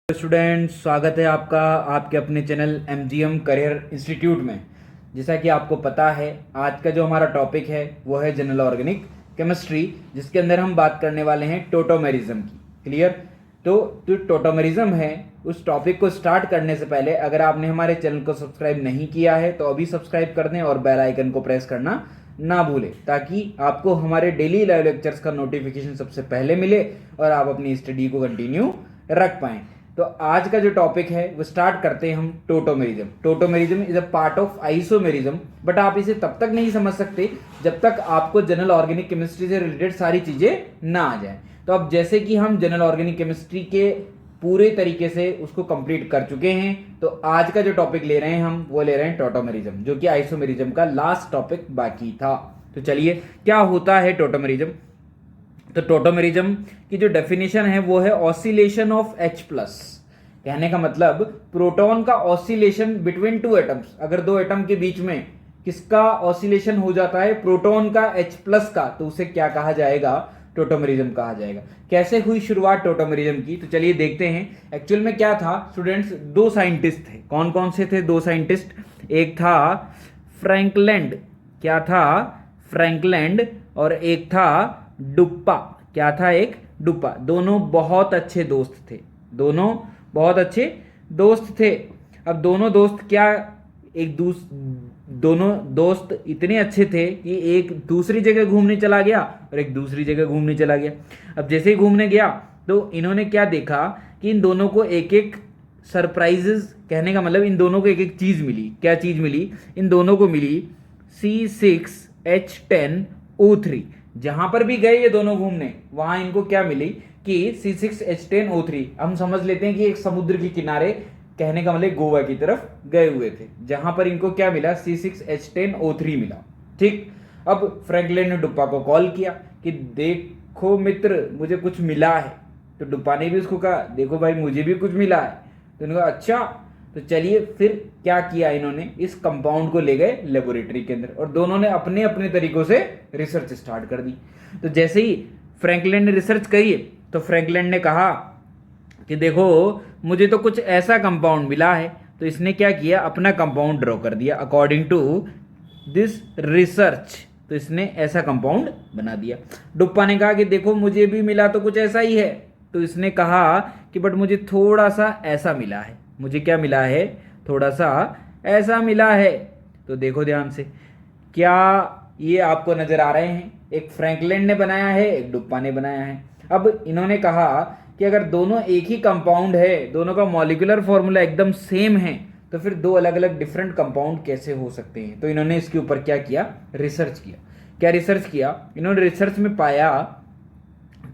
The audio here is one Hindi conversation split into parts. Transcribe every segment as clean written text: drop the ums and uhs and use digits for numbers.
स्टूडेंट्स, स्वागत है आपका आपके अपने चैनल एमजीएम करियर इंस्टीट्यूट में। जैसा कि आपको पता है, आज का जो हमारा टॉपिक है वो है जनरल ऑर्गेनिक केमिस्ट्री, जिसके अंदर हम बात करने वाले हैं टोटोमेरिज्म की। क्लियर? तो जो टोटोमेरिज्म है, उस टॉपिक को स्टार्ट करने से पहले अगर आपने हमारे चैनल को सब्सक्राइब नहीं किया है तो अभी सब्सक्राइब कर दें और बेल आइकन को प्रेस करना ना भूलें, ताकि आपको हमारे डेली लाइव लेक्चर्स का नोटिफिकेशन सबसे पहले मिले और आप अपनी स्टडी को कंटिन्यू रख पाएं। तो आज का जो टॉपिक है वो स्टार्ट करते हैं हम tautomerism. Tautomerism is a part of isomerism, but आप इसे तब तक नहीं समझ सकते जब तक आपको जनरल ऑर्गेनिक केमिस्ट्री से रिलेटेड सारी चीजें ना आ जाए। तो अब जैसे कि हम जनरल ऑर्गेनिक केमिस्ट्री के पूरे तरीके से उसको कंप्लीट कर चुके हैं, तो आज का जो टॉपिक ले रहे हैं हम वो ले रहे हैं टोटोमेरिज्म, जो कि आइसोमेरिज्म का लास्ट टॉपिक बाकी था। तो चलिए, क्या होता है टोटोमेरिज्म? तो टोटोमेरिज्म की जो डेफिनेशन है वो है ऑसिलेशन ऑफ H प्लस। कहने का मतलब प्रोटॉन का ऑसिलेशन बिटवीन टू एटम्स। अगर दो एटम के बीच में किसका ऑसिलेशन हो जाता है? प्रोटॉन का H प्लस का, तो उसे क्या कहा जाएगा? टोटोमेरिज्म कहा जाएगा। कैसे हुई शुरुआत टोटोमेरिज्म की? तो चलिए देखते हैं। एक्चुअल में क्या था स्टूडेंट्स, दो साइंटिस्ट थे। कौन कौन से थे दो साइंटिस्ट? एक था फ्रैंकलैंड। क्या था? फ्रैंकलैंड। और एक था डुप्पा। क्या था? एक डुप्पा। दोनों बहुत अच्छे दोस्त थे। दोनों बहुत अच्छे दोस्त थे। अब दोनों दोस्त क्या, दोनों दोस्त इतने अच्छे थे कि एक दूसरी जगह घूमने चला गया और एक दूसरी जगह घूमने चला गया। अब जैसे ही घूमने गया तो इन्होंने क्या देखा कि इन दोनों को एक एक सरप्राइजेस, कहने का मतलब इन दोनों को एक एक चीज मिली। क्या चीज मिली? इन दोनों को मिली C6H10O3। जहां पर भी गए ये दोनों घूमने, वहां इनको क्या मिली कि C6H10O3। हम समझ लेते हैं कि एक समुद्र के किनारे, कहने का मतलब गोवा की तरफ गए हुए थे, जहां पर इनको क्या मिला? C6H10O3 मिला। ठीक। अब फ्रैंकलिन ने डुप्पा को कॉल किया कि देखो मित्र, मुझे कुछ मिला है। तो डुप्पा ने भी उसको कहा, देखो भाई, मुझे भी कुछ मिला है। तो उन्होंने कहा अच्छा। तो चलिए, फिर क्या किया इन्होंने? इस कंपाउंड को ले गए लेबोरेटरी के अंदर और दोनों ने अपने अपने तरीकों से रिसर्च स्टार्ट कर दी। तो जैसे ही फ्रैंकलिन ने रिसर्च करी तो फ्रैंकलिन ने कहा कि देखो, मुझे तो कुछ ऐसा कंपाउंड मिला है। तो इसने क्या किया? अपना कंपाउंड ड्रॉ कर दिया अकॉर्डिंग टू दिस रिसर्च। तो इसने ऐसा कंपाउंड बना दिया। डुप्पा ने कहा कि देखो, मुझे भी मिला तो कुछ ऐसा ही है। तो इसने कहा कि बट मुझे थोड़ा सा ऐसा मिला है। मुझे क्या मिला है? थोड़ा सा ऐसा मिला है। तो देखो ध्यान से, क्या ये आपको नजर आ रहे हैं? एक फ्रैंकलिन ने बनाया है, एक डुप्पा ने बनाया है। अब इन्होंने कहा कि अगर दोनों एक ही कंपाउंड है, दोनों का मॉलिक्यूलर फॉर्मूला एकदम सेम है, तो फिर दो अलग अलग डिफरेंट कंपाउंड कैसे हो सकते हैं? तो इन्होंने इसके ऊपर क्या किया? रिसर्च किया। क्या रिसर्च किया? इन्होंने रिसर्च में पाया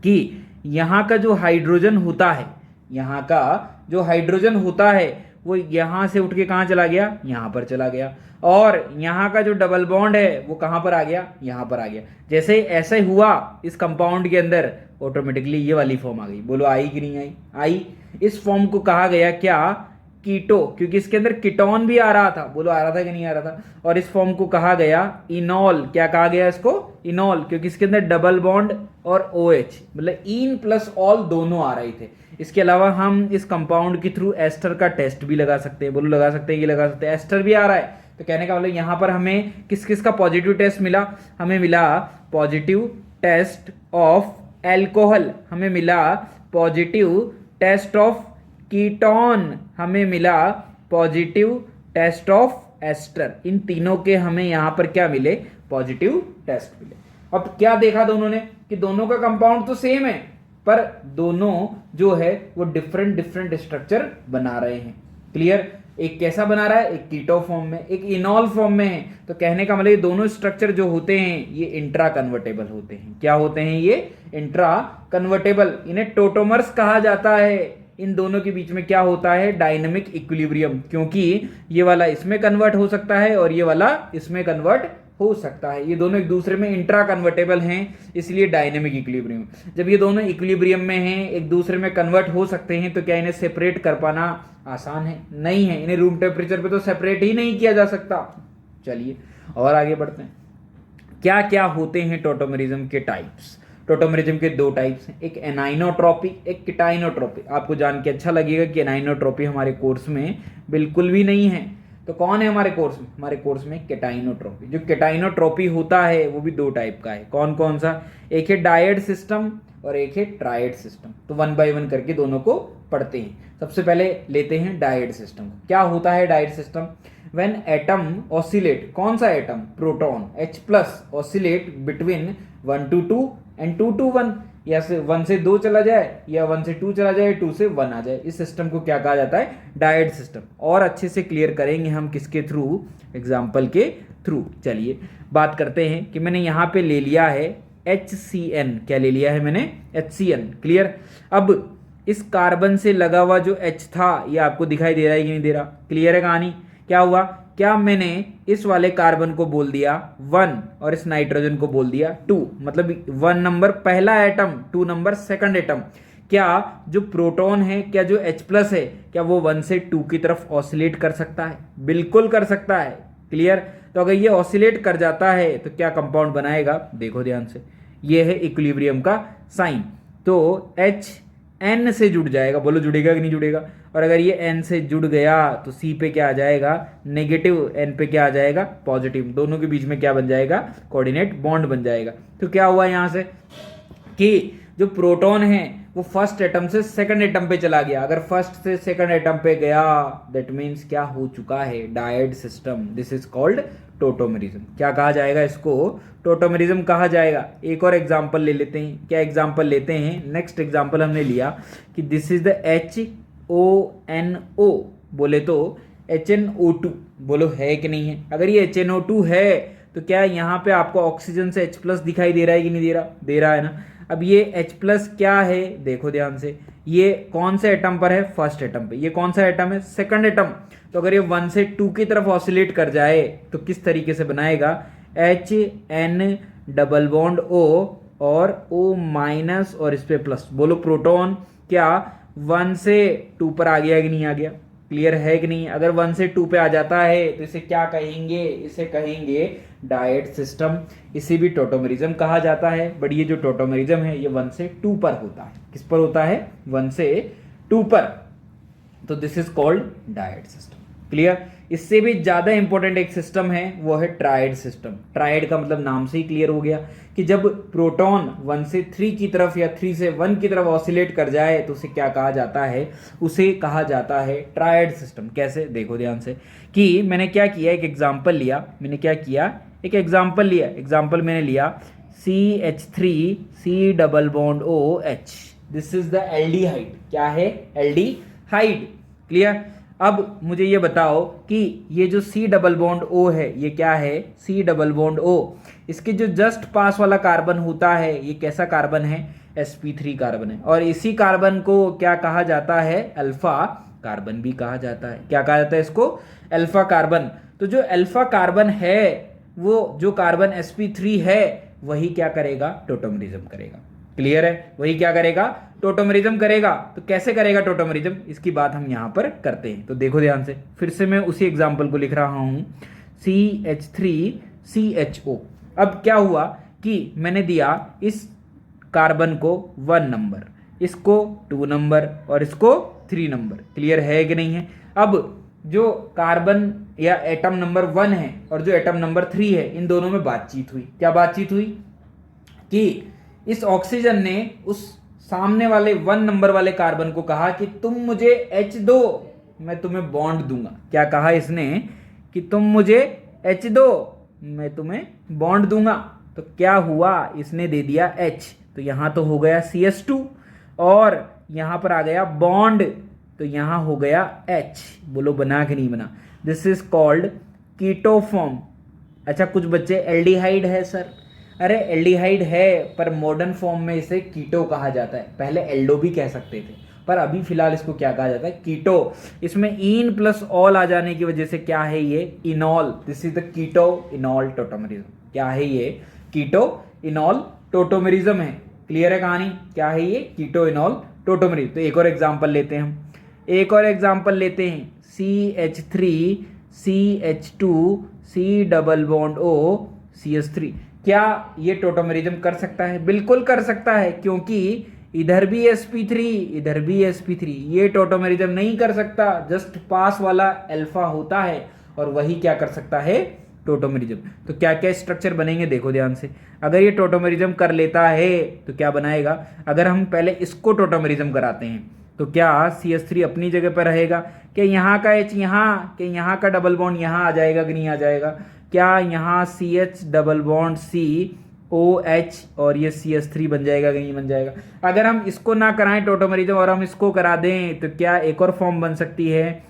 कि यहाँ का जो हाइड्रोजन होता है, यहाँ का जो हाइड्रोजन होता है वो यहाँ से उठ के कहाँ चला गया? यहाँ पर चला गया। और यहाँ का जो डबल बॉन्ड है वो कहाँ पर आ गया? यहाँ पर आ गया। जैसे ऐसे हुआ इस कंपाउंड के अंदर, ऑटोमेटिकली ये वाली फॉर्म आ गई। बोलो आई कि नहीं आई? आई। इस फॉर्म को कहा गया क्या? कीटो, क्योंकि इसके अंदर कीटोन भी आ रहा था। बोलो आ रहा था कि नहीं आ रहा था? और इस फॉर्म को कहा गया इनॉल। क्या कहा गया इसको? इनॉल, क्योंकि इसके अंदर डबल बॉन्ड और OH, मतलब इन प्लस ऑल दोनों आ रहे थे। इसके अलावा हम इस कंपाउंड के थ्रू एस्टर का टेस्ट भी लगा सकते हैं। बोलो लगा सकते हैं, ये लगा सकते हैं। एस्टर भी आ रहा है। तो कहने का मतलब यहाँ पर हमें किस किस का पॉजिटिव टेस्ट मिला? हमें मिला पॉजिटिव टेस्ट ऑफ एल्कोहल, हमें मिला पॉजिटिव टेस्ट ऑफ कीटोन, हमें मिला पॉजिटिव टेस्ट ऑफ एस्टर। इन तीनों के हमें यहां पर क्या मिले? पॉजिटिव टेस्ट मिले। अब क्या देखा दोनों ने कि दोनों का कंपाउंड तो सेम है, पर दोनों जो है वो डिफरेंट डिफरेंट स्ट्रक्चर बना रहे हैं। क्लियर? एक कैसा बना रहा है? एक कीटो फॉर्म में, एक इनॉल फॉर्म में है। तो कहने का मतलब ये दोनों स्ट्रक्चर जो होते हैं ये इंट्रा कन्वर्टेबल होते हैं। क्या होते हैं ये? Intra convertible. इन्हें टोटोमर्स कहा जाता है। इन दोनों के बीच में क्या होता है? डायनामिक इक्विलिब्रियम, क्योंकि ये वाला इसमें कन्वर्ट हो सकता है और ये वाला इसमें कन्वर्ट हो सकता है। ये दोनों एक दूसरे में इंट्रा कन्वर्टेबल हैं, इसलिए डायनेमिक इक्विलिब्रियम। जब ये दोनों इक्विलिब्रियम में हैं, एक दूसरे में कन्वर्ट हो सकते हैं, तो क्या इन्हें सेपरेट कर पाना आसान है? नहीं है। इन्हें रूम टेम्परेचर पे तो सेपरेट ही नहीं किया जा सकता। चलिए और आगे बढ़ते हैं। क्या क्या होते हैं टोटोमेरिज्म के टाइप्स? टोटोमेरिज्म के दो टाइप्स हैं, एक एनाइनोट्रॉपी, एक कीटाइनोट्रॉपी। आपको जान के अच्छा लगेगा कि एनाइनोट्रॉपी हमारे कोर्स में बिल्कुल भी नहीं है। तो कौन है हमारे कोर्स में? हमारे कोर्स में कीटाइनोट्रॉपी। जो कीटाइनोट्रॉपी होता है वो भी दो टाइप का है। कौन कौन सा? एक है डायड सिस्टम और एक है ट्रायड सिस्टम। तो वन बाय वन करके दोनों को पढ़ते हैं। सबसे पहले लेते हैं डायड सिस्टम। क्या होता है dyad system? When atom oscillate, कौन सा atom? Proton H plus oscillate between 1 to 2 and 2 to 1, या से 1 से 2 चला जाए या 1 से 2 चला जाए, 2 से 1 आ जाए। इस सिस्टम को क्या कहा जाता है? Dyad system. और अच्छे से क्लियर करेंगे हम किसके थ्रू? एग्जाम्पल के थ्रू। चलिए बात करते हैं कि मैंने यहाँ पे ले लिया है HCN। क्या ले लिया है मैंने? HCN। क्लियर। अब इस कार्बन से लगा हुआ जो H था ये आपको दिखाई दे रहा है कि नहीं दे रहा? क्लियर है कहानी? क्या हुआ? क्या मैंने इस वाले कार्बन को बोल दिया 1 और इस नाइट्रोजन को बोल दिया 2, मतलब 1 नंबर पहला एटम, 2 नंबर सेकंड एटम। क्या जो प्रोटॉन है, क्या जो H प्लस है, क्या वो 1 से 2 की तरफ ऑसिलेट कर सकता है? बिल्कुल कर सकता है। क्लियर। तो अगर ये ऑसिलेट कर जाता है तो क्या कंपाउंड बनाएगा? देखो ध्यान से, ये है इक्विलिब्रियम का साइन। तो H N से जुड़ जाएगा। बोलो जुड़ेगा कि नहीं जुड़ेगा? और अगर ये N से जुड़ गया तो C पे क्या आ जाएगा? नेगेटिव। N पे क्या आ जाएगा? पॉजिटिव। दोनों के बीच में क्या बन जाएगा? कोऑर्डिनेट बॉन्ड बन जाएगा। तो क्या हुआ यहाँ से कि जो प्रोटॉन है वो फर्स्ट एटम से सेकंड एटम पे चला गया। अगर फर्स्ट से सेकंड एटम पे गया दैट मीन्स क्या हो चुका है? Dyad system. This is called tautomerism. क्या कहा जाएगा इसको? टोटोमेरिज्म कहा जाएगा। एक और एग्जांपल ले लेते हैं। क्या एग्जांपल लेते हैं? नेक्स्ट एग्जांपल हमने लिया कि दिस इज द HONO। बोले तो HNO2। बोलो है कि नहीं है? अगर ये HNO2 है तो क्या यहाँ पे आपको ऑक्सीजन से H प्लस दिखाई दे रहा है कि नहीं दे रहा? दे रहा है ना। अब ये H प्लस क्या है? देखो ध्यान से, ये कौन से एटम पर है? फर्स्ट एटम पे। ये कौन सा एटम है? Second atom. तो अगर ये 1 से 2 की तरफ ऑसिलेट कर जाए तो किस तरीके से बनाएगा? HN डबल बॉन्ड O और O माइनस और इस पे प्लस। बोलो प्रोटॉन क्या 1 से 2 पर आ गया कि नहीं आ गया? क्लियर है कि नहीं? अगर 1 से 2 पे आ जाता है तो इसे क्या कहेंगे? इसे कहेंगे डायड सिस्टम। इसे भी टोटोमेरिज्म कहा जाता है। बट ये जो टोटोमेरिज्म है ये 1 से 2 पर होता है। किस पर होता है? 1 से 2 पर। तो this is called dyad system. Clear. इससे भी ज्यादा इंपॉर्टेंट एक सिस्टम है, वो है ट्रायड सिस्टम। ट्रायड का मतलब नाम से ही क्लियर हो गया कि जब प्रोटॉन 1 से 3 की तरफ या 3 से 1 की तरफ ऑसिलेट कर जाए तो उसे क्या कहा जाता है? उसे कहा जाता है ट्रायड सिस्टम। कैसे? देखो ध्यान से कि मैंने क्या किया, एक एग्जाम्पल लिया। मैंने क्या किया? एक एग्जाम्पल लिया। एग्जाम्पल मैंने लिया CH3C double bond OH। This is the aldehyde. क्या है? एल्डिहाइड। क्लियर। अब मुझे ये बताओ कि ये जो C डबल बॉन्ड O है ये क्या है? C double bond O। इसके जो जस्ट पास वाला कार्बन होता है ये कैसा कार्बन है? sp3 कार्बन है। और इसी कार्बन को क्या कहा जाता है? अल्फा कार्बन भी कहा जाता है। क्या कहा जाता है इसको? Alpha carbon. तो जो अल्फा कार्बन है वो जो कार्बन sp3 है वही क्या करेगा? टोटोमेरिज्म करेगा। क्लियर है? वही क्या करेगा? टोटोमेरिज्म करेगा। तो कैसे करेगा टोटोमेरिज्म? इसकी बात हम यहां पर करते हैं। तो देखो ध्यान से, फिर से मैं उसी एग्जांपल को लिख रहा हूं CH3CHO। अब क्या हुआ कि मैंने दिया इस कार्बन को 1 नंबर, इसको 2 नंबर और इसको 3 नंबर। क्लियर है कि नहीं है? अब जो कार्बन या एटम नंबर 1 है और जो एटम नंबर 3 है इन दोनों में बातचीत हुई। क्या बातचीत हुई? कि इस ऑक्सीजन ने उस सामने वाले 1 नंबर वाले कार्बन को कहा कि तुम मुझे H दो, मैं तुम्हें बॉन्ड दूंगा। क्या कहा इसने? कि तुम मुझे H दो, मैं तुम्हें बॉन्ड दूंगा। तो क्या हुआ? इसने दे दिया H। तो यहां तो हो गया CH2 और यहां पर आ गया बॉन्ड, तो यहां हो गया H। बोलो बना कि नहीं बना? This is called keto form. अच्छा, कुछ बच्चे एल्डिहाइड है सर। अरे एल्डिहाइड है पर मॉडर्न फॉर्म में इसे कीटो कहा जाता है। पहले एल्डो भी कह सकते थे पर अभी फिलहाल इसको क्या कहा जाता है? कीटो। इसमें इन प्लस ऑल आ जाने की वजह से क्या है ये? Enol. This is the keto enol tautomerism. क्या है ये? कीटो इनॉल टोटोमेरिज्म है। क्लियर है कहानी? क्या है ये? कीटो इनॉल टोटोमेरिज्म। तो एक और एग्जांपल लेते हैं हम। एक और एग्जांपल लेते हैं CH3CH2C double bond O CH3। क्या ये टोटोमेरिज्म कर सकता है? बिल्कुल कर सकता है, क्योंकि इधर भी sp3 इधर भी sp3, ये टोटोमेरिज्म नहीं कर सकता, जस्ट पास वाला अल्फा होता है और वही क्या कर सकता है? टोटोमेरिज्म। तो क्या क्या स्ट्रक्चर बनेंगे देखो ध्यान से। अगर ये टोटोमेरिज्म कर लेता है तो क्या बनाएगा? अगर हम पहले इसको टोटोमेरिज्म कराते हैं तो क्या CH3 अपनी जगह पर रहेगा? क्या यहाँ का H यहाँ, क्या यहाँ का डबल बॉन्ड यहाँ आ जाएगा कि नहीं आ जाएगा? क्या यहाँ CH डबल बॉन्ड COH और ये CH3 बन जाएगा कि नहीं बन जाएगा? अगर हम इसको ना कराएं टोटोमेरिज्म और हम इसको करा दें तो क्या एक और फॉर्म बन सकती है?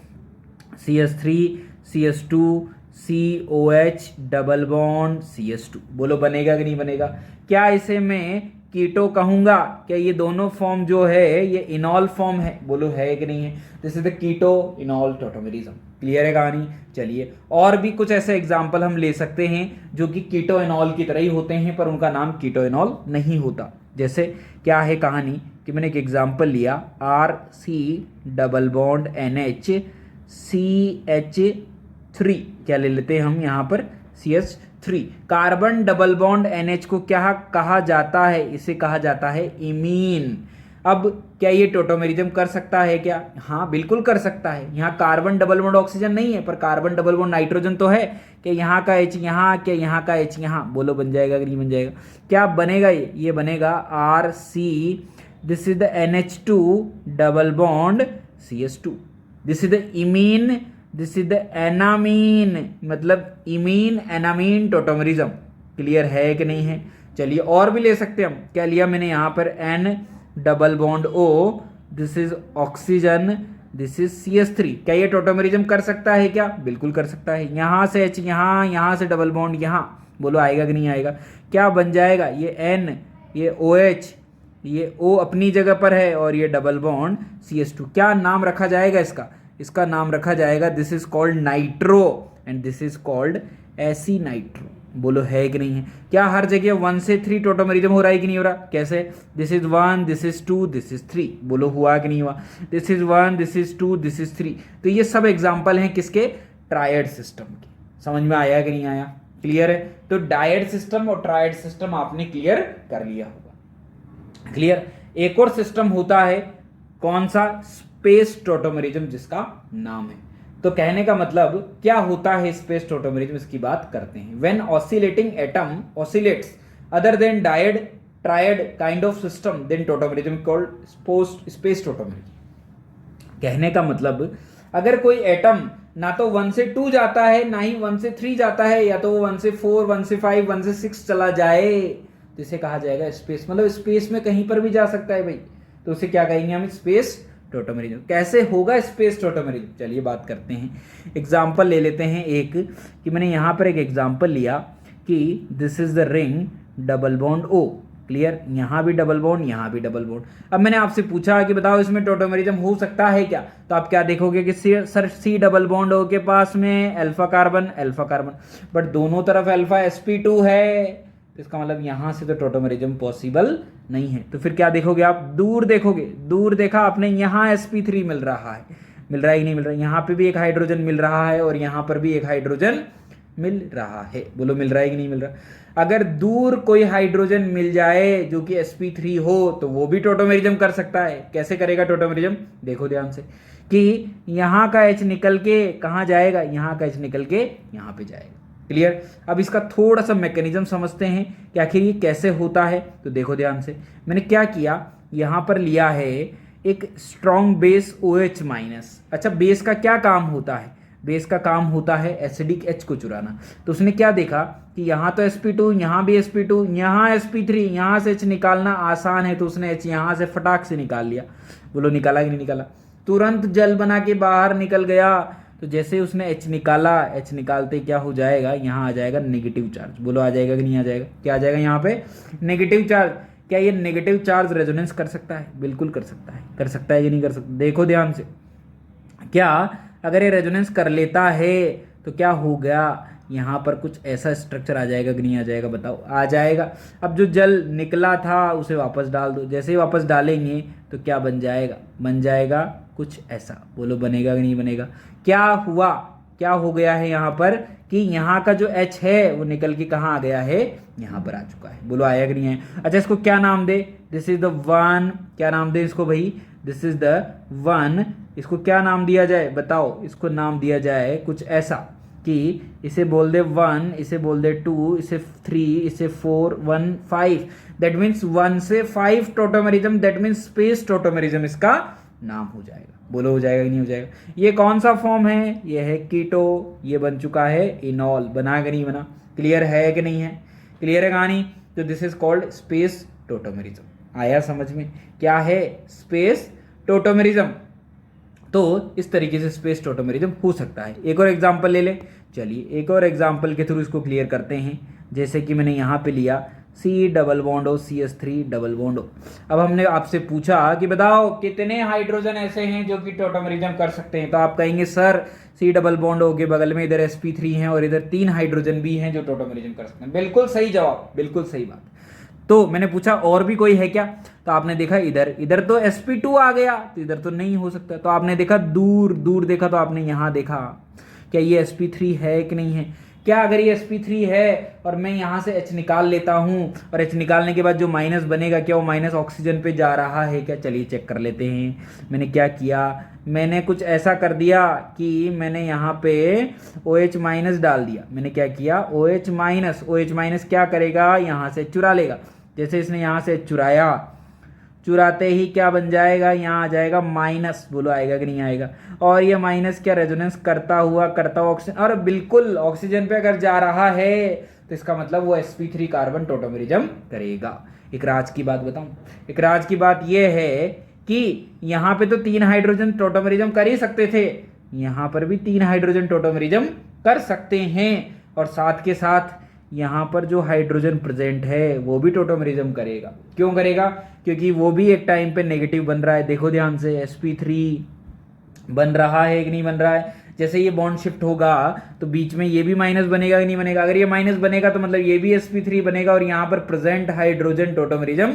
CH3 CH2 COH double bond CH2। बोलो बनेगा कि नहीं बनेगा? क्या इसे मैं कीटो कहूंगा? क्या ये दोनों फॉर्म जो है ये इनॉल फॉर्म है? बोलो है कि नहीं है? This is the keto enol tautomerism. Clear है कहानी? चलिए और भी कुछ ऐसे एग्जाम्पल हम ले सकते हैं जो कि कीटो इनॉल की तरह ही होते हैं पर उनका नाम कीटो इनॉल नहीं होता। जैसे क्या है कहानी कि मैंने एक एग्जाम्पल लिया RC double bond NH CH3, क्या ले लेते हैं हम यहाँ पर? CH3। Carbon double bond NH को क्या कहा जाता है? इसे कहा जाता है इमीन। अब क्या ये टोटोमेरिज्म कर सकता है क्या? हाँ बिल्कुल कर सकता है। यहाँ कार्बन डबल बॉन्ड ऑक्सीजन नहीं है पर कार्बन डबल बॉन्ड नाइट्रोजन तो है। क्या यहाँ का H यहाँ, क्या यहाँ का H यहाँ? बोलो बन जाएगा कि नहीं बन जाएगा? क्या बनेगा ये बनेगा RC, this is the NH2 double bond CH2, this is the imine, this is the enamine, मतलब इमीन एनामीन टोटोमेरिज्म। क्लियर है कि नहीं है? चलिए और भी ले सकते हैं हम। क्या लिया मैंने यहाँ पर N double bond O, this is oxygen, this is CH3। क्या ये टोटोमेरिज्म कर सकता है क्या? बिल्कुल कर सकता है। यहाँ से H यहाँ, यहाँ से डबल बॉन्ड यहाँ। बोलो आएगा कि नहीं आएगा? क्या बन जाएगा? ये N, ये OH, ये O अपनी जगह पर है और ये डबल बॉन्ड CH2। क्या नाम रखा जाएगा इसका? इसका नाम रखा जाएगा this is called nitro and this is called AC nitro. बोलो है कि नहीं है? क्या हर जगह 1 से 3 टोटोमेरिज्म हो रहा है कि नहीं हो रहा? कैसे? This is 1, this is 2, this is 3। बोलो हुआ कि नहीं हुआ? This is 1, this is 2, this is 3। तो ये सब एग्जाम्पल हैं किसके? ट्रायड सिस्टम के। समझ में आया कि नहीं आया? क्लियर है? तो डायड सिस्टम और ट्रायड सिस्टम आपने क्लियर कर लिया होगा। क्लियर? एक और सिस्टम होता है, कौन सा? स्पेस टोटोमेरिज्म, जिसका नाम है। तो कहने का मतलब क्या होता है स्पेस टोटोमेरिज्म, इसकी बात करते हैं। When oscillating atom oscillates other than dyad triad kind of system then tautomerism called space tautomerism. कहने का मतलब अगर कोई एटम ना तो 1 से 2 जाता है ना ही 1 से 3 जाता है, या तो वो 1 से 4, 1 से 5, 1 से 6 चला जाए तो इसे कहा जाएगा स्पेस। मतलब स्पेस में कहीं पर भी जा सकता है भाई, तो उसे क्या कहेंगे हम? Space tautomerism. कैसे होगा स्पेस टोटोमेरिज्म? चलिए बात करते हैं। एग्जाम्पल ले लेते हैं एक, कि मैंने यहाँ पर एक एग्जाम्पल लिया कि this is the ring double bond O। Clear? यहाँ भी डबल बॉन्ड, यहाँ भी डबल बॉन्ड। अब मैंने आपसे पूछा कि बताओ इसमें टोटोमेरिज्म हो सकता है क्या? तो आप क्या देखोगे कि sir C double bond O के पास में अल्फा कार्बन, बट दोनों तरफ अल्फा sp2 है, तो इसका मतलब यहां से तो टोटोमेरिज्म पॉसिबल नहीं है। तो फिर क्या देखोगे आप? दूर देखोगे। दूर देखा आपने, यहाँ sp3 मिल रहा है कि नहीं मिल रहा है? यहाँ पे भी एक हाइड्रोजन मिल रहा है और यहाँ पर भी एक हाइड्रोजन मिल रहा है। बोलो मिल रहा है कि नहीं मिल रहा? अगर दूर कोई हाइड्रोजन मिल जाए जो कि sp3 हो तो वो भी टोटोमेरिज्म कर सकता है। कैसे करेगा टोटोमेरिज्म? देखो ध्यान से कि यहाँ का H निकल के कहाँ जाएगा? यहाँ का H निकल के यहाँ पे जाएगा। क्लियर? अब इसका थोड़ा सा मैकेनिज्म समझते हैं कि आखिर ये कैसे होता है। तो देखो ध्यान से, मैंने क्या किया, यहाँ पर लिया है एक स्ट्रॉन्ग बेस OH-। अच्छा, बेस का क्या काम होता है? बेस का काम होता है एसिडिक H को चुराना। तो उसने क्या देखा कि यहाँ तो sp2, यहाँ भी sp2, यहाँ sp3, यहाँ से H निकालना आसान है, तो उसने H यहाँ से फटाक से निकाल लिया। बोलो निकाला कि नहीं निकाला? तुरंत जल बना के बाहर निकल गया। तो जैसे उसने H निकाला, H निकालते क्या हो जाएगा? यहाँ आ जाएगा नेगेटिव चार्ज। बोलो आ जाएगा कि नहीं आ जाएगा? क्या आ जाएगा यहाँ पे? Negative charge. क्या ये नेगेटिव चार्ज रेजोनेंस कर सकता है? बिल्कुल कर सकता है। कर सकता है कि नहीं कर सकता? देखो ध्यान से, क्या अगर ये रेजोनेंस कर लेता है तो क्या हो गया? यहाँ पर कुछ ऐसा स्ट्रक्चर आ जाएगा कि नहीं आ जाएगा? बताओ। आ जाएगा। अब जो जल निकला था उसे वापस डाल दो। जैसे ही वापस डालेंगे तो क्या बन जाएगा? बन जाएगा कुछ ऐसा। बोलो बनेगा कि नहीं बनेगा? क्या हुआ? क्या हो गया है यहाँ पर कि यहाँ का जो H है वो निकल के कहाँ आ गया है, यहाँ पर आ चुका है। बोलो आया कि नहीं है? अच्छा इसको क्या नाम दे? दिस इज द वन, क्या नाम दे इसको भाई? This is the one. इसको क्या नाम दिया जाए बताओ? इसको नाम दिया जाए कुछ ऐसा कि इसे बोल दे 1, इसे बोल दे 2, इसे 3, इसे 4, 1, 5। दैट मीन्स 1 से 5 tautomerism, that means space tautomerism इसका नाम हो जाएगा। बोलो हो जाएगा कि नहीं हो जाएगा? ये कौन सा फॉर्म है? ये है कीटो, ये बन चुका है इनॉल। बना कि नहीं बना? क्लियर है कि नहीं है? क्लियर है कहानी? तो this is called space tautomerism. आया समझ में? क्या है? Space tautomerism. तो इस तरीके से स्पेस टोटोमेरिज्म हो सकता है। एक और एग्जांपल ले ले। चलिए एक और एग्जांपल के थ्रू इसको क्लियर करते हैं। जैसे कि मैंने यहाँ पे लिया C double bond O CH3 double bond O। अब हमने आपसे पूछा कि बताओ कितने हाइड्रोजन ऐसे हैं जो कि टोटोमेरिज्म कर सकते हैं, तो आप कहेंगे sir C double bond O के बगल में इधर sp3 हैं और इधर 3 हाइड्रोजन भी हैं जो टोटोमेरिज्म कर सकते हैं। बिल्कुल सही जवाब, बिल्कुल सही बात। तो मैंने पूछा और भी कोई है क्या, तो आपने देखा इधर तो sp2 आ गया, तो इधर तो नहीं हो सकता। तो आपने देखा दूर देखा, तो आपने यहाँ देखा क्या ये sp3 है कि नहीं है? क्या अगर ये sp3 है और मैं यहाँ से H निकाल लेता हूँ और H निकालने के बाद जो माइनस बनेगा क्या वो माइनस ऑक्सीजन पे जा रहा है क्या? चलिए चेक कर लेते हैं। मैंने क्या किया, मैंने कुछ ऐसा कर दिया कि मैंने यहाँ पे OH माइनस डाल दिया। मैंने क्या किया, OH माइनस क्या करेगा, यहाँ से चुरा लेगा। जैसे इसने यहाँ से चुराया, चुराते ही क्या बन जाएगा, यहाँ आ जाएगा माइनस। बोलो आएगा कि नहीं आएगा? और ये माइनस क्या रेजोनेंस करता हुआ ऑक्सीजन, और बिल्कुल ऑक्सीजन पे अगर जा रहा है तो इसका मतलब वो sp3 कार्बन टोटोमेरिज्म करेगा। एक राज की बात बताऊं, एक राज की बात ये है कि यहाँ पे तो 3 हाइड्रोजन टोटोमेरिज्म कर ही सकते थे, यहाँ पर भी 3 हाइड्रोजन टोटोमेरिज्म कर सकते हैं, और साथ के साथ यहाँ पर जो हाइड्रोजन प्रेजेंट है वो भी टोटोमेरिज्म करेगा। क्यों करेगा? क्योंकि वो भी एक टाइम पे नेगेटिव बन रहा है। देखो ध्यान से, sp3 बन रहा है कि नहीं बन रहा है? जैसे ये बॉन्ड शिफ्ट होगा तो बीच में ये भी माइनस बनेगा कि नहीं बनेगा? अगर ये माइनस बनेगा तो मतलब ये भी sp3 बनेगा और यहाँ पर प्रेजेंट हाइड्रोजन टोटोमेरिज्म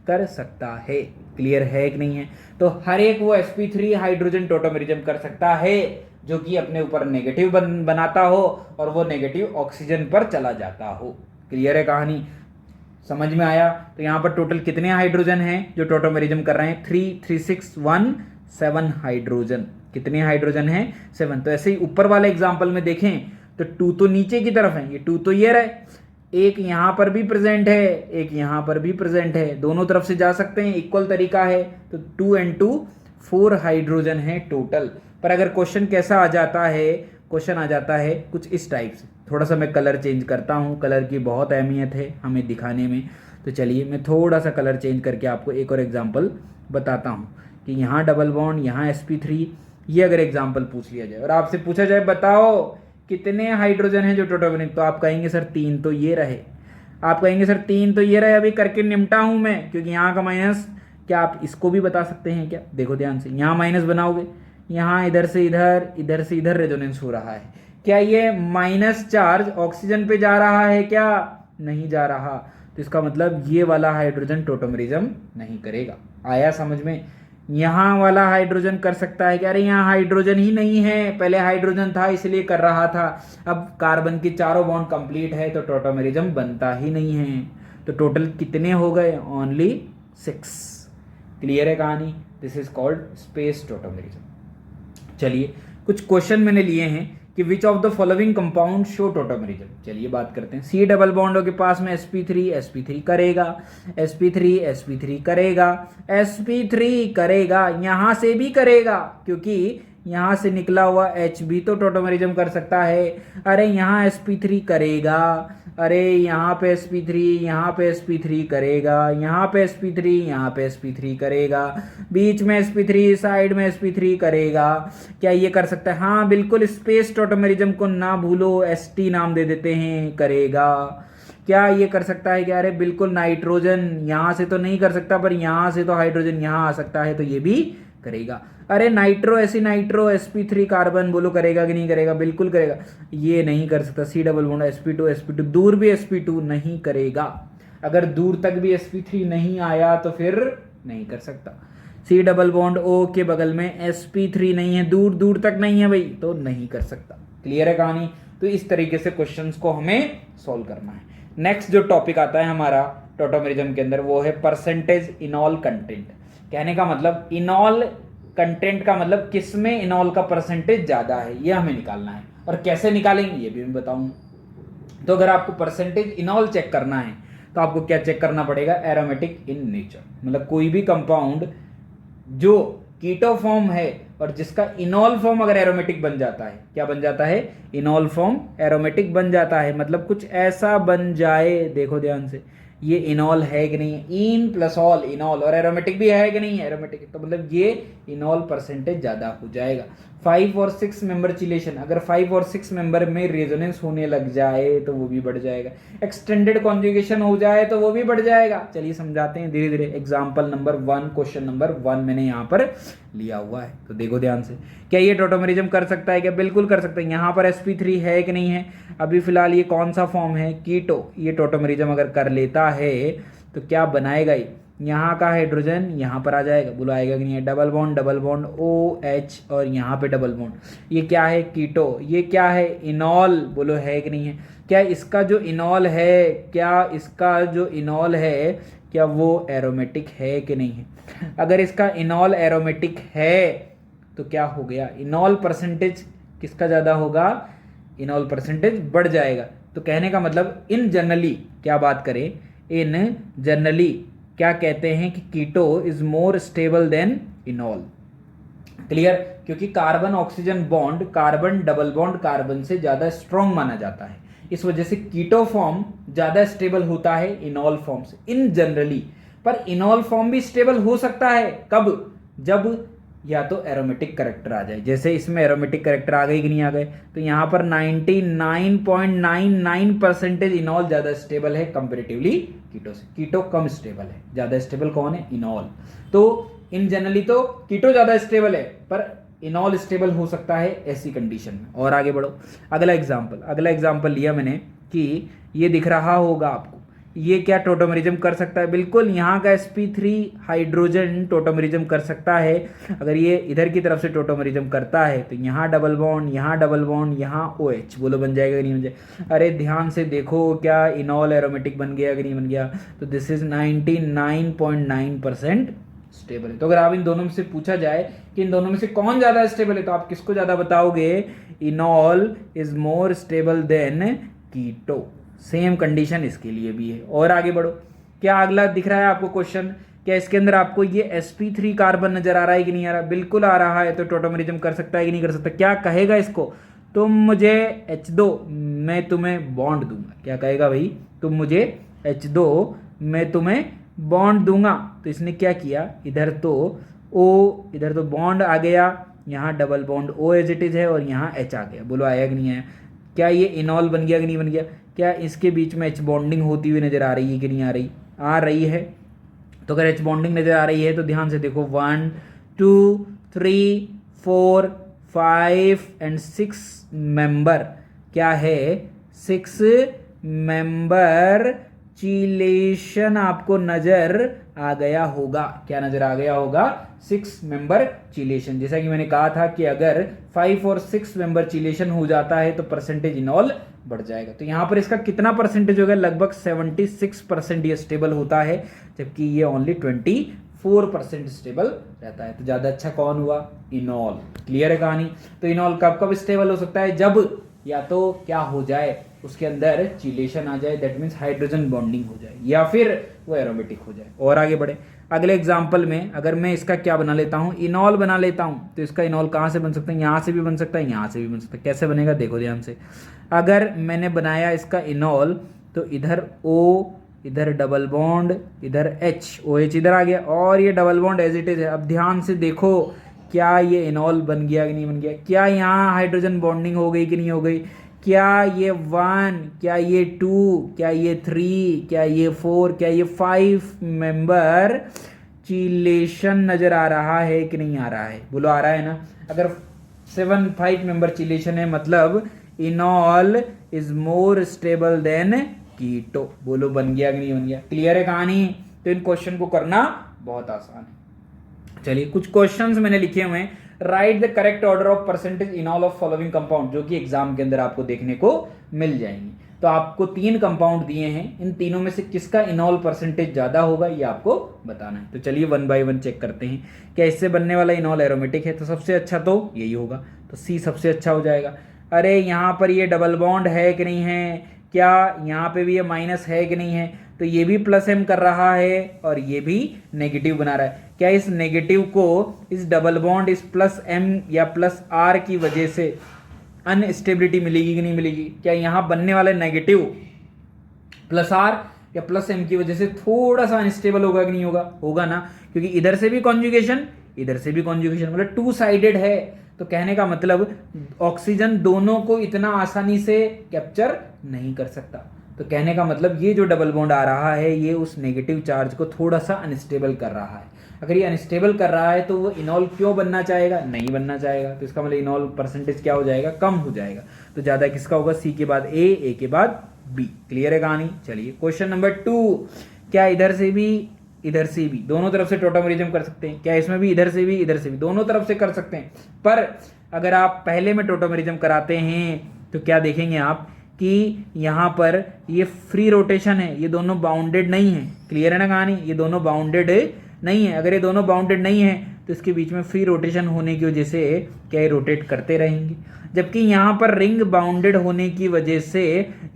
कर सकता है। क्लियर है कि नहीं है? तो हर एक वो sp3 हाइड्रोजन टोटोमेरिज्म कर सकता है जो कि अपने ऊपर नेगेटिव बनाता हो और वो नेगेटिव ऑक्सीजन पर चला जाता हो। क्लियर है कहानी? समझ में आया? तो यहाँ पर टोटल कितने हाइड्रोजन हैं जो टोटोमेरिज्म कर रहे हैं? 3 3 6 1 7 हाइड्रोजन। कितने हाइड्रोजन हैं? 7। तो ऐसे ही ऊपर वाले एग्जाम्पल में देखें तो 2 तो नीचे की तरफ है, ये 2 तो ये रहे, एक यहाँ पर भी प्रेजेंट है, एक यहाँ पर भी प्रेजेंट है, दोनों तरफ से जा सकते हैं, इक्वल तरीका है। तो 2 and 2 4 हाइड्रोजन है टोटल। पर अगर क्वेश्चन कैसा आ जाता है, क्वेश्चन आ जाता है कुछ इस टाइप से। थोड़ा सा मैं कलर चेंज करता हूँ, कलर की बहुत अहमियत है हमें दिखाने में। तो चलिए मैं थोड़ा सा कलर चेंज करके आपको एक और एग्जांपल बताता हूँ कि यहाँ डबल बॉन्ड, यहाँ sp3, ये अगर एग्जांपल पूछ लिया जाए और आपसे पूछा जाए बताओ कितने हाइड्रोजन हैं जो टोटोमेरिज्म, तो आप कहेंगे सर 3 तो ये रहे, आप कहेंगे सर 3 तो ये रहे, अभी करके निपटा हूँ मैं क्योंकि यहाँ का माइनस। क्या आप इसको भी बता सकते हैं क्या? देखो ध्यान से, यहाँ माइनस बनाओगे, यहाँ इधर से इधर रेजोनेंस हो रहा है। क्या ये माइनस चार्ज ऑक्सीजन पे जा रहा है क्या? नहीं जा रहा। तो इसका मतलब ये वाला हाइड्रोजन टोटोमेरिज्म नहीं करेगा। आया समझ में? यहाँ वाला हाइड्रोजन कर सकता है कि अरे यहाँ हाइड्रोजन ही नहीं है, पहले हाइड्रोजन था इसलिए कर रहा था, अब कार्बन के चारों बॉन्ड कंप्लीट है तो टोटोमेरिज्म बनता ही नहीं है। तो टोटल कितने हो गए? ओनली 6। क्लियर है कहानी? This is called space tautomerism. चलिए कुछ क्वेश्चन मैंने लिए हैं कि which of the following compound show tautomerism. चलिए बात करते हैं। C डबल बॉन्ड के पास में sp3 करेगा, sp3 करेगा, sp3 करेगा, यहाँ से भी करेगा क्योंकि यहाँ से निकला हुआ H भी तो टोटोमेरिज्म कर सकता है। अरे यहाँ sp3 करेगा, अरे यहाँ पे sp3, यहाँ पे sp3 करेगा, यहाँ पे sp3, यहाँ पे sp3 करेगा, बीच में sp3, साइड में sp3 करेगा। क्या ये कर सकता है? हाँ बिल्कुल, स्पेस टोटोमेरिज्म को ना भूलो, st नाम दे देते हैं, करेगा। क्या ये कर सकता है? क्या? अरे बिल्कुल, नाइट्रोजन यहाँ से तो नहीं कर सकता पर यहाँ से तो हाइड्रोजन यहाँ आ सकता है तो ये भी करेगा। अरे नाइट्रो sp3 कार्बन, बोलो करेगा कि नहीं करेगा? बिल्कुल करेगा। ये नहीं कर सकता। C डबल बॉन्ड sp2 दूर भी sp2 नहीं करेगा। अगर दूर तक भी sp3 नहीं आया तो फिर नहीं कर सकता। C डबल बॉन्ड O के बगल में sp3 नहीं है, दूर तक नहीं है भाई, तो नहीं कर सकता। क्लियर है कहानी। तो इस तरीके से क्वेश्चंस को हमें सॉल्व करना है। नेक्स्ट जो टॉपिक आता है हमारा टोटोमेरिज्म के अंदर वो है परसेंटेज इनॉल कंटेंट। कहने का मतलब इनॉल कंटेंट का मतलब किसमें इनॉल का परसेंटेज ज्यादा है, ये हमें निकालना है। और कैसे निकालेंगे ये भी मैं बताऊंगा। तो अगर आपको परसेंटेज इनॉल चेक करना है तो आपको क्या चेक करना पड़ेगा, एरोमेटिक इन नेचर। मतलब कोई भी कंपाउंड जो कीटो फॉर्म है और जिसका इनॉल फॉर्म अगर एरोमेटिक बन जाता है, क्या बन जाता है, इनॉल फॉर्म एरोमेटिक बन जाता है। मतलब कुछ ऐसा बन जाए, देखो ध्यान से, ये इनॉल है कि नहीं है, इन प्लस ऑल इनॉल, और एरोमेटिक भी है कि नहीं है, एरोमेटिक, तो मतलब ये इनॉल परसेंटेज ज्यादा हो जाएगा। 5 और 6 मेंबर चिलेशन, अगर 5 और 6 मेंबर में रेजोनेंस होने लग जाए तो वो भी बढ़ जाएगा। एक्सटेंडेड कॉन्जुगेशन हो जाए तो वो भी बढ़ जाएगा। चलिए समझाते हैं धीरे धीरे। एग्जाम्पल नंबर 1, क्वेश्चन नंबर 1 मैंने यहाँ पर लिया हुआ है, तो देखो ध्यान से। क्या ये टोटोमेरिज्म कर सकता है? क्या बिल्कुल कर सकता है। यहाँ पर sp3 है कि नहीं है? अभी फिलहाल ये कौन सा फॉर्म है, कीटो। ये टोटोमेरिज्म अगर कर लेता है तो क्या बनाएगा ये, यहाँ का हाइड्रोजन यहाँ पर आ जाएगा, बोलो आएगा कि नहीं है, डबल बॉन्ड OH और यहाँ पे डबल बॉन्ड। ये क्या है, कीटो। ये क्या है, इनॉल, बोलो है कि नहीं है। क्या इसका जो इनॉल है, क्या इसका जो इनॉल है, क्या वो एरोमेटिक है कि नहीं है? अगर इसका इनॉल एरोमेटिक है तो क्या हो गया, इनॉल परसेंटेज किसका ज़्यादा होगा, इनॉल परसेंटेज बढ़ जाएगा। तो कहने का मतलब इन जनरली क्या बात करें, इन जनरली क्या कहते हैं कि keto is more stable than enol. Clear? क्योंकि carbon oxygen bond, carbon double bond carbon से ज्यादा स्ट्रॉन्ग माना जाता है, इस वजह से कीटो फॉर्म ज्यादा स्टेबल होता है इनॉल फॉर्म से इन जनरली। पर इनॉल फॉर्म भी स्टेबल हो सकता है, कब, जब या तो एरोमेटिक कैरेक्टर आ जाए। जैसे इसमें एरोमेटिक कैरेक्टर आ गए कि नहीं आ गए, तो यहाँ पर 99.99% इनॉल ज्यादा स्टेबल है कंपेरेटिवली कीटो से। कीटो कम स्टेबल है, ज्यादा स्टेबल कौन है, इनॉल। तो इन जनरली तो कीटो ज्यादा स्टेबल है, पर इनॉल स्टेबल हो सकता है ऐसी कंडीशन में। और आगे बढ़ो, अगला एग्जाम्पल लिया मैंने कि ये दिख रहा होगा आपको, ये क्या टोटोमेरिज्म कर सकता है, बिल्कुल यहाँ का sp3 हाइड्रोजन टोटोमेरिज्म कर सकता है। अगर ये इधर की तरफ से टोटोमेरिज्म करता है तो यहाँ डबल बॉन्ड, यहाँ डबल बॉन्ड, यहाँ OH, बोलो बन जाएगा कि नहीं बन जाएगा। अरे ध्यान से देखो, क्या इनॉल एरोमेटिक बन गया कि नहीं बन गया। तो दिस इज 99.9% स्टेबल है। तो अगर आप इन दोनों में से पूछा जाए कि इन दोनों में से कौन ज्यादा स्टेबल है, तो आप किसको ज्यादा बताओगे, enol is more stable than keto. Same condition इसके लिए भी है। और आगे बढ़ो, क्या अगला दिख रहा है आपको क्वेश्चन, क्या इसके अंदर आपको ये sp3 कार्बन नजर आ रहा है कि नहीं आ रहा, बिल्कुल आ रहा है। तो टोटोमेरिज्म कर सकता है कि नहीं कर सकता, क्या कहेगा इसको, तुम मुझे H दो मैं तुम्हें बॉन्ड दूंगा। क्या कहेगा भाई, तुम मुझे H दो मैं तुम्हें बॉन्ड दूंगा। तो इसने क्या किया, इधर तो बॉन्ड आ गया, यहाँ double bond O as it is है और यहाँ H आ गया, बोलो आया कि नहीं आया। क्या ये इनॉल बन गया कि नहीं बन गया। क्या इसके बीच में H बॉन्डिंग होती हुई नजर आ रही है कि नहीं आ रही, आ रही है। तो अगर H बॉन्डिंग नजर आ रही है तो ध्यान से देखो, 1 2 3 4 5 एंड 6 मेंबर, क्या है, 6 मेंबर चिलेशन आपको नजर आ गया होगा। क्या नजर आ गया होगा, 6 मेंबर चिलेशन। जैसा कि मैंने कहा था कि अगर 5 और 6 मेंबर चिलेशन हो जाता है तो परसेंटेज इनॉल बढ़ जाएगा। तो यहाँ पर इसका कितना परसेंटेज होगा, लगभग 76% ये स्टेबल होता है, जबकि ये ओनली 24% स्टेबल रहता है। तो ज्यादा अच्छा कौन हुआ, इनॉल। क्लियर है कहानी। तो इनॉल कब कब स्टेबल हो सकता है, जब या तो क्या हो जाए, उसके अंदर चिलेशन आ जाए, दैट मीन्स हाइड्रोजन बॉन्डिंग हो जाए, या फिर वो एरोमेटिक हो जाए। और आगे बढ़े, अगले एग्जाम्पल में अगर मैं इसका क्या बना लेता हूँ, इनॉल बना लेता हूँ, तो इसका इनॉल कहाँ से बन सकता है, यहाँ से भी बन सकता है, यहाँ से भी बन सकता है। कैसे बनेगा, देखो ध्यान से। अगर मैंने बनाया इसका इनॉल, तो इधर O, इधर डबल बॉन्ड, इधर H, OH इधर आ गया, और ये double bond as it is है। अब ध्यान से देखो, क्या ये इनॉल बन गया कि नहीं बन गया, क्या यहाँ हाइड्रोजन बॉन्डिंग हो गई कि नहीं हो गई, क्या ये 1, क्या ये 2, क्या ये 3, क्या ये 4, क्या ये 5 मेंबर चिलेशन नजर आ रहा है कि नहीं आ रहा है, बोलो आ रहा है ना। अगर 5 मेंबर चिलेशन है, मतलब enol is more stable than keto, बोलो बन गया कि नहीं बन गया। क्लियर है कहानी। तो इन क्वेश्चन को करना बहुत आसान है। चलिए कुछ क्वेश्चंस मैंने लिखे हुए हैं right the correct order of percentage इनॉल of following compound, जो कि एग्जाम के अंदर आपको देखने को मिल जाएंगे। तो आपको 3 कंपाउंड दिए हैं, इन तीनों में से किसका इनॉल परसेंटेज ज्यादा होगा ये आपको बताना है। तो चलिए 1 बाय 1 चेक करते हैं। क्या इससे बनने वाला इनॉल एरोमेटिक है? तो सबसे अच्छा तो यही होगा, तो सी सबसे अच्छा हो जाएगा। अरे यहाँ पर ये डबल बॉन्ड है कि नहीं है, क्या यहाँ पे भी ये माइनस है कि नहीं है, तो ये भी प्लस एम कर रहा है और ये भी नेगेटिव बना रहा है। क्या इस नेगेटिव को इस डबल बॉन्ड इस प्लस एम या प्लस आर की वजह से अनस्टेबिलिटी मिलेगी कि नहीं मिलेगी? क्या यहाँ बनने वाला नेगेटिव प्लस आर या प्लस एम की वजह से थोड़ा सा अनस्टेबल होगा कि नहीं होगा? होगा ना, क्योंकि इधर से भी कॉन्जुगेशन इधर से भी कॉन्जुगेशन, मतलब 2 साइडेड है। तो कहने का मतलब ऑक्सीजन दोनों को इतना आसानी से कैप्चर नहीं कर सकता। तो कहने का मतलब ये जो डबल बॉन्ड आ रहा है ये उस नेगेटिव चार्ज को थोड़ा सा अनस्टेबल कर रहा है। अगर ये अनस्टेबल कर रहा है तो वो इनॉल क्यों बनना चाहेगा? नहीं बनना चाहेगा। तो इसका मतलब इनॉल परसेंटेज क्या हो जाएगा? कम हो जाएगा। तो ज्यादा किसका होगा? सी के बाद ए के बाद बी। क्लियर है कहानी? चलिए क्वेश्चन नंबर 2, क्या इधर से भी इधर से भी दोनों तरफ से टोटोमेरिज्म कर सकते हैं? क्या इसमें भी इधर से भी दोनों तरफ से कर सकते हैं? पर अगर आप पहले में टोटोमेरिज्म कराते हैं तो क्या देखेंगे आप कि यहाँ पर ये फ्री रोटेशन है, ये दोनों बाउंडेड नहीं है। क्लियर है ना कहानी? ये दोनों बाउंडेड नहीं है। अगर ये दोनों बाउंडेड नहीं है तो इसके बीच में फ्री रोटेशन होने की वजह से क्या ये रोटेट करते रहेंगे, जबकि यहाँ पर रिंग बाउंडेड होने की वजह से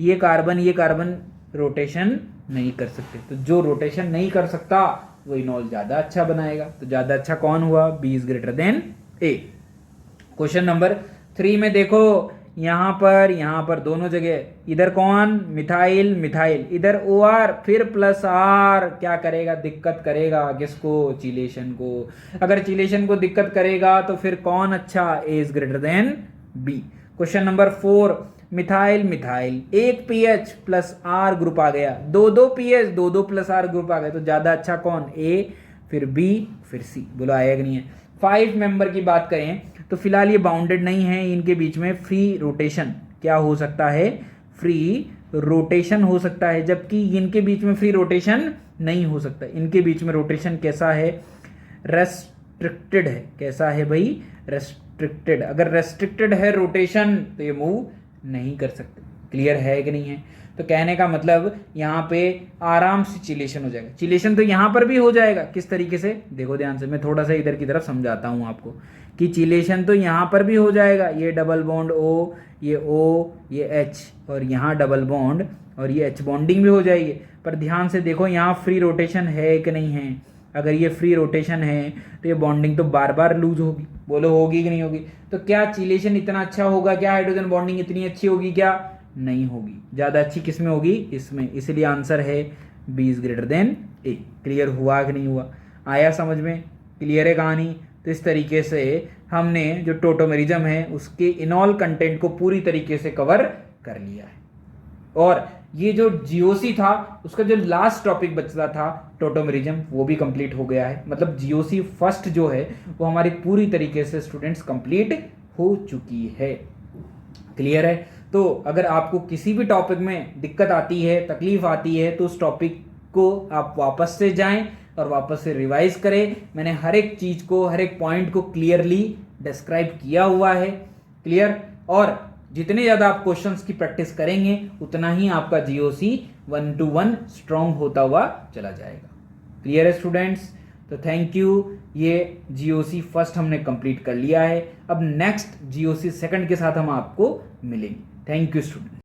ये कार्बन रोटेशन नहीं कर सकते। तो जो रोटेशन नहीं कर सकता वो इनॉल ज्यादा अच्छा बनाएगा। तो ज्यादा अच्छा कौन हुआ? B is greater than A. Question number 3 में देखो, यहाँ पर दोनों जगह इधर कौन? मिथाइल मिथाइल, इधर ओ आर फिर प्लस आर, क्या करेगा? दिक्कत करेगा किसको? चिलेशन को। अगर चिलेशन को दिक्कत करेगा तो फिर कौन अच्छा? A is greater than B. Question number 4, methyl methyl, एक पीएच प्लस आर ग्रुप आ गया, दो पीएच दो प्लस आर ग्रुप आ गया, तो ज्यादा अच्छा कौन? ए, फिर बी, फिर सी। बोलो आया कि नहीं है? 5 मेंबर की बात करें तो फिलहाल ये बाउंडेड नहीं है, इनके बीच में फ्री रोटेशन क्या हो सकता है? फ्री रोटेशन हो सकता है, जबकि इनके बीच में फ्री रोटेशन नहीं हो सकता। इनके बीच में रोटेशन कैसा है? रेस्ट्रिक्टेड है। कैसा है भाई? रेस्ट्रिक्टेड। अगर रेस्ट्रिक्टेड है रोटेशन तो ये मूव नहीं कर सकते। क्लियर है कि नहीं है? तो कहने का मतलब यहाँ पे आराम से चिलेशन हो जाएगा। चिलेशन तो यहाँ पर भी हो जाएगा। किस तरीके से? देखो ध्यान से, मैं थोड़ा सा इधर की तरफ समझाता हूँ आपको कि चिलेशन तो यहाँ पर भी हो जाएगा। ये डबल बॉन्ड O, ये O, ये H, और यहाँ डबल बॉन्ड और ये H बॉन्डिंग भी हो जाएगी। पर ध्यान से देखो यहाँ फ्री रोटेशन है कि नहीं है? अगर ये फ्री रोटेशन है तो ये बॉन्डिंग तो बार बार लूज होगी। बोलो होगी कि नहीं होगी? तो क्या चिलेशन इतना अच्छा होगा? क्या हाइड्रोजन बॉन्डिंग इतनी अच्छी होगी? क्या नहीं होगी। ज्यादा अच्छी किस में होगी? इसमें। इसलिए आंसर है B is greater than A. Clear हुआ कि नहीं हुआ? आया समझ में? क्लियर है कहानी? तो इस तरीके से हमने जो टोटोमेरिज्म है उसके इनॉल कंटेंट को पूरी तरीके से कवर कर लिया है। और ये जो जीओसी था उसका जो लास्ट टॉपिक बचता था टोटोमेरिज्म, वो भी कंप्लीट हो गया है। मतलब जीओसी फर्स्ट जो है वो हमारी पूरी तरीके से स्टूडेंट्स कंप्लीट हो चुकी है। क्लियर है? तो अगर आपको किसी भी टॉपिक में दिक्कत आती है, तकलीफ आती है, तो उस टॉपिक को आप वापस से जाएं और वापस से रिवाइज करें। मैंने हर एक चीज को, हर एक पॉइंट को क्लियरली डिस्क्राइब किया हुआ है। क्लियर? और जितने ज्यादा आप क्वेश्चंस की प्रैक्टिस करेंगे उतना ही आपका जीओसी 1 to 1 स्ट्रांग होता हुआ चला जाएगा। क्लियर है स्टूडेंट्स? तो थैंक यू। ये जीओसी फर्स्ट हमने कंप्लीट कर लिया है। अब नेक्स्ट जीओसी सेकंड के साथ हम आपको मिलेंगे। Thank you student.